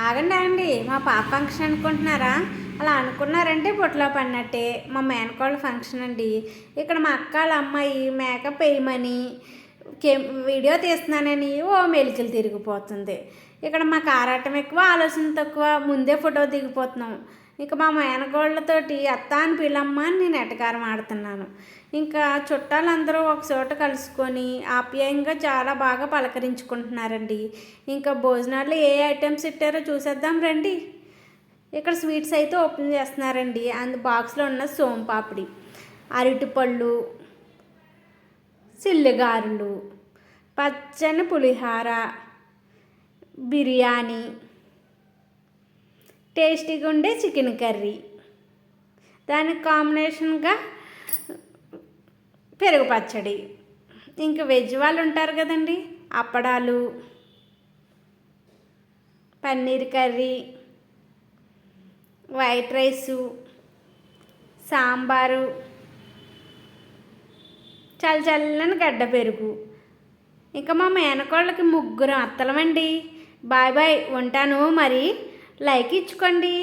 ఆగండి ఆగండి, మా పాప ఫంక్షన్ అనుకుంటున్నారా? అలా అనుకున్నారంటే పొట్లో పడినట్టే. మా మేనకోళ్ళ ఫంక్షన్ అండి. ఇక్కడ మా అక్క వాళ్ళ అమ్మాయి మేకప్ వేయమని వీడియో తీస్తున్నానని ఓ మెలికలు తిరిగిపోతుంది. ఇక్కడ మాకు ఆరాటం ఎక్కువ, ఆలోచన తక్కువ. ముందే ఫోటో దిగిపోతున్నాం. ఇక మా మేనకోళ్ళతోటి అత్త అని పిల్లమ్మ అని నేను ఎటకారం ఆడుతున్నాను. ఇంకా చుట్టాలందరూ ఒక చోట కలుసుకొని ఆప్యాయంగా చాలా బాగా పలకరించుకుంటున్నారండి. ఇంకా భోజనాలు ఏ ఐటమ్స్ ఇట్టారో చూసేద్దాం రండి. ఇక్కడ స్వీట్స్ అయితే ఓపెన్ చేస్తున్నారండి. బాక్స్లో ఉన్న సోంపాపిడి, అరటిపళ్ళు, సిల్లిగారులు, పచ్చని పులిహార, బిర్యానీ, టేస్టీగా ఉండే చికెన్ కర్రీ, దానికి కాంబినేషన్గా పెరుగు పచ్చడి, ఇంకా వెజ్ వాళ్ళు ఉంటారు కదండి, అప్పడాలు, paneer curry, white rice, sambar, చల్లని గడ్డ పెరుగు. ఇంకా మా మేనకోళ్ళకి ముగ్గురు అత్తలమండి. బాయ్ బాయ్, ఉంటాను మరి. లైక్ ఇచ్చుకోండి.